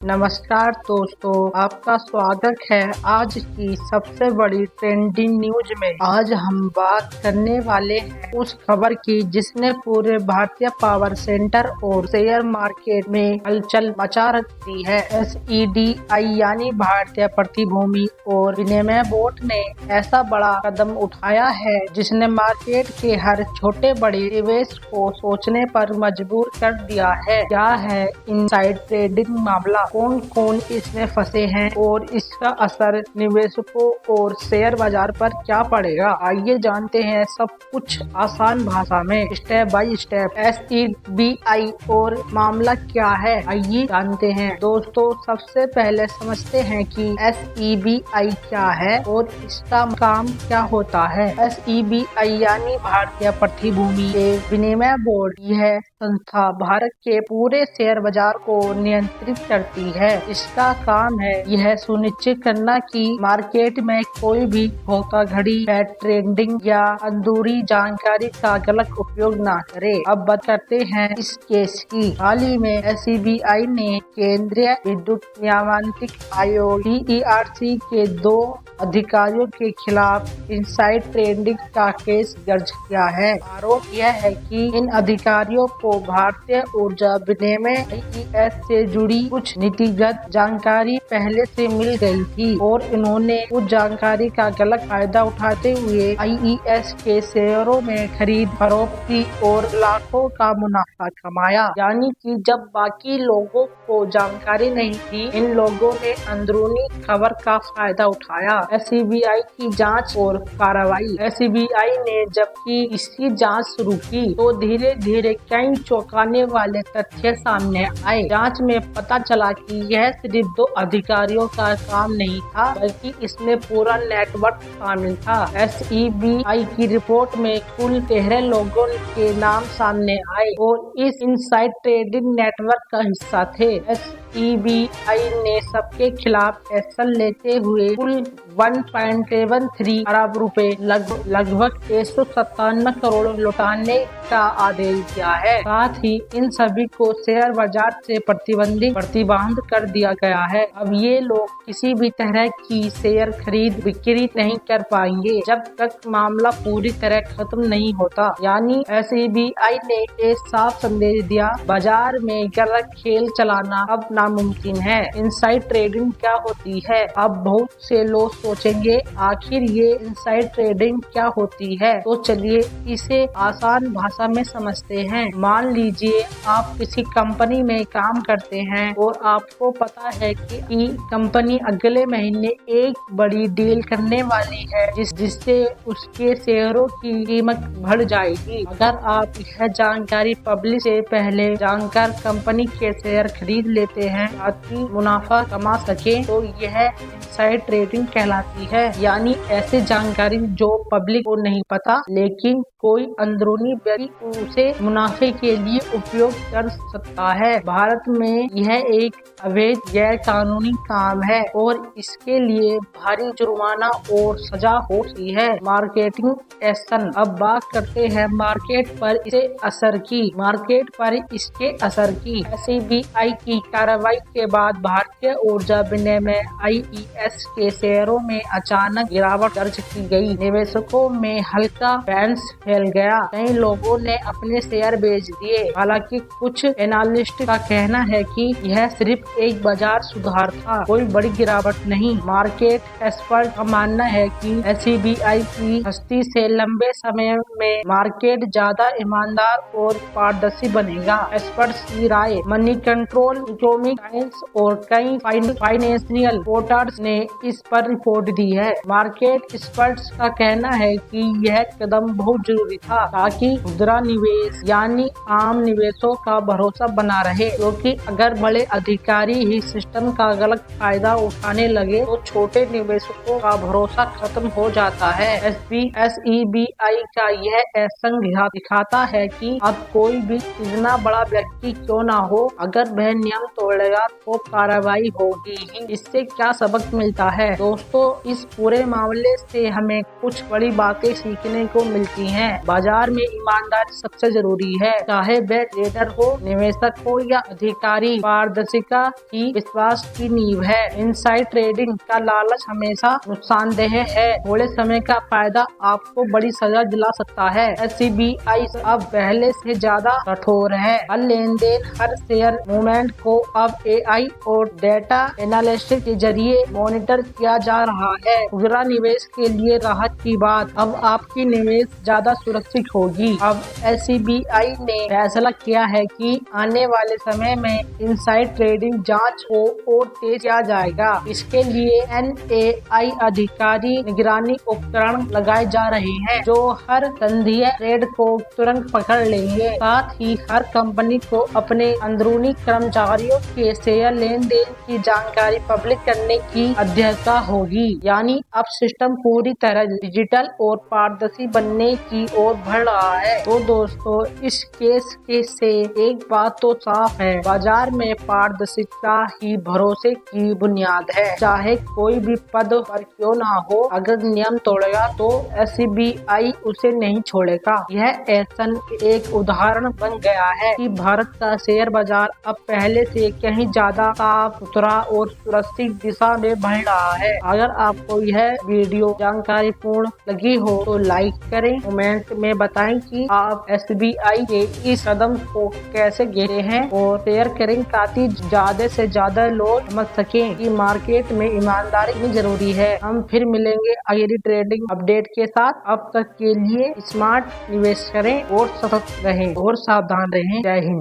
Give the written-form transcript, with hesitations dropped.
नमस्कार दोस्तों, आपका स्वागत है आज की सबसे बड़ी ट्रेंडिंग न्यूज में। आज हम बात करने वाले हैं उस खबर की जिसने पूरे भारतीय पावर सेक्टर और शेयर मार्केट में हलचल मचा रखी है। SEBI यानी भारतीय प्रतिभूति और विनिमय बोर्ड ने ऐसा बड़ा कदम उठाया है जिसने मार्केट के हर छोटे बड़े निवेश को सोचने पर मजबूर कर दिया है। क्या है इनसाइड ट्रेडिंग मामला, कौन कौन इसमें फंसे हैं और इसका असर निवेशकों और शेयर बाजार पर क्या पड़ेगा। आइए जानते हैं सब कुछ आसान भाषा में, स्टेप बाय स्टेप। SEBI और मामला क्या है, आइए जानते हैं। दोस्तों, सबसे पहले समझते हैं कि SEBI क्या है और इसका काम क्या होता है। SEBI यानी भारतीय प्रतिभूति के विनिमय बोर्ड। यह संस्था भारत के पूरे शेयर बाजार को नियंत्रित करती है। इसका काम है यह सुनिश्चित करना कि मार्केट में कोई भी धोखाधड़ी, ट्रेडिंग या अंदरूनी जानकारी का गलत उपयोग ना करे। अब बात करते हैं इस केस की। हाल ही में SEBI ने केंद्रीय विद्युत नियामक आयोग CERC के 2 अधिकारियों के खिलाफ इनसाइड ट्रेडिंग का केस दर्ज किया है। आरोप यह है कि इन अधिकारियों को भारतीय ऊर्जा विनिमय IES से जुड़ी कुछ नीतिगत जानकारी पहले से मिल गई थी और इन्होंने उस जानकारी का गलत फायदा उठाते हुए IES के शेयरों में खरीद फरोख्त की और लाखों का मुनाफा कमाया। यानी कि जब बाकी लोगों को जानकारी नहीं थी, इन लोगों ने अंदरूनी खबर का फायदा उठाया। SEBI की जांच और कार्रवाई। SEBI ने जबकि इसकी जांच शुरू की तो धीरे धीरे कई चौंकाने वाले तथ्य सामने आए। जांच में पता चला कि यह सिर्फ 2 अधिकारियों का काम नहीं था, बल्कि इसमें पूरा नेटवर्क शामिल था। SEBI की रिपोर्ट में कुल 13 लोगों के नाम सामने आए और इस इनसाइड ट्रेडिंग नेटवर्क का हिस्सा थे। SEBI ने सबके खिलाफ एक्शन लेते हुए कुल 1.73 अरब रुपए लगभग 197 करोड़ लौटाने का आदेश दिया है। साथ ही इन सभी को शेयर बाजार से प्रतिबंध कर दिया गया है। अब ये लोग किसी भी तरह की शेयर खरीद बिक्री नहीं कर पाएंगे जब तक मामला पूरी तरह खत्म नहीं होता। यानी SEBI ने एक साफ संदेश दिया, बाजार में गलत खेल चलाना अब नामुमकिन है। इनसाइड ट्रेडिंग क्या होती है? अब बहुत से लोग सोचेंगे आखिर ये इनसाइड ट्रेडिंग क्या होती है, तो चलिए इसे आसान भाषा में समझते हैं। मान लीजिए आप किसी कंपनी में काम करते हैं और आपको पता है कि कंपनी अगले महीने एक बड़ी डील करने वाली है जिससे उसके शेयरों की कीमत बढ़ जाएगी। अगर आप यह जानकारी पब्लिक से पहले जानकर कंपनी के शेयर खरीद लेते हैं ताकि मुनाफा कमा सके, तो यह इनसाइड ट्रेडिंग कहलाती है। यानी ऐसी जानकारी जो पब्लिक को नहीं पता, लेकिन कोई अंदरूनी व्यक्ति उसे मुनाफे के लिए उपयोग कर सकता है। भारत में यह एक अवैध गैर कानूनी काम है और इसके लिए भारी जुर्माना और सजा हो सकती है। Marketing action. अब बात करते हैं मार्केट पर इसके असर की। SEBI की कार्रवाई के बाद भारतीय ऊर्जा विनिमय IES के शेयरों में अचानक गिरावट दर्ज की गई। निवेशकों में हल्का पैनिक फैल गया। कई लोगों ने अपने शेयर बेच दिए। हालांकि कुछ एनालिस्ट का कहना है कि यह सिर्फ एक बाजार सुधार था, कोई बड़ी गिरावट नहीं। मार्केट एक्सपर्ट का मानना है कि SEBI की हस्ती से लंबे समय में मार्केट ज्यादा ईमानदार और पारदर्शी बनेगा। एक्सपर्ट्स की राय। मनी कंट्रोल, इकोनॉमिक टाइम्स और कई फाइनेंशियल रिपोर्टर्स ने इस पर रिपोर्ट दी है। मार्केट एक्सपर्ट्स का कहना है कि यह कदम बहुत जरूरी था ताकि खुदरा निवेश यानी आम निवेशों का भरोसा बना रहे, क्योंकि अगर बड़े अधिकारी ही सिस्टम का गलत फायदा उठाने लगे तो छोटे निवेशकों का भरोसा खत्म हो जाता है। SEBI का यह एक्शन दिखाता है कि अब कोई भी इतना बड़ा व्यक्ति क्यों ना हो, अगर वह नियम तोड़ेगा तो कार्रवाई होगी ही। इससे क्या सबक मिलता है? दोस्तों, इस पूरे मामले से हमें कुछ बड़ी बातें सीखने को मिलती हैं। बाजार में ईमानदारी सबसे जरूरी है, चाहे वह ट्रेडर हो, निवेशक हो या अधिकारी। पारदर्शिता ही विश्वास की नींव है। इनसाइड ट्रेडिंग का लालच हमेशा नुकसानदेह है। थोड़े समय का फायदा आपको बड़ी सजा दिला सकता है। SBI अब पहले से ज्यादा कठोर है। हर लेन देन, हर शेयर मूवमेंट को अब AI और डेटा एनालिसिस के जरिए मॉनिटर किया जा रहा है। खुदरा निवेश के लिए राहत की बात, अब आपकी निवेश ज्यादा सुरक्षित होगी। अब SBI ने फैसला किया है कि आने वाले समय में इनसाइड ट्रेडिंग जांच को और तेज किया जाएगा। इसके लिए NAI अधिकारी निगरानी उपकरण लगाए जा रहे हैं जो हर संदेह ट्रेड को तुरंत पकड़ लेंगे। साथ ही हर कंपनी को अपने अंदरूनी कर्मचारियों के शेयर लेन देन की जानकारी पब्लिक करने की बाध्यता होगी। यानी अब सिस्टम पूरी तरह डिजिटल और पारदर्शी बनने की ओर बढ़ रहा है। तो दोस्तों, इस केस से एक बात तो साफ है, बाजार में पारदर्शिता ही भरोसे की बुनियाद है। चाहे कोई भी पद पर क्यों ना हो, अगर नियम तोड़ेगा तो SBI उसे नहीं छोड़ेगा। यह एक्शन एक उदाहरण बन गया है कि भारत का शेयर बाजार अब पहले से कहीं ज्यादा साफ सुथरा और सुरक्षित दिशा में बढ़ रहा है। अगर आपको यह वीडियो जानकारी पूर्ण लगी हो तो लाइक करें, कमेंट में बताएं कि आप SBI के इस कदम को कैसे घेरे हैं और शेयर करें ताकि ज्यादा से ज्यादा लोग समझ सकें कि मार्केट में ईमानदारी कितनी जरूरी है। हम फिर मिलेंगे अगली ट्रेडिंग अपडेट के साथ। अब तक के लिए स्मार्ट निवेश करें और सतर्क रहें और सावधान रहें। जय हिंद।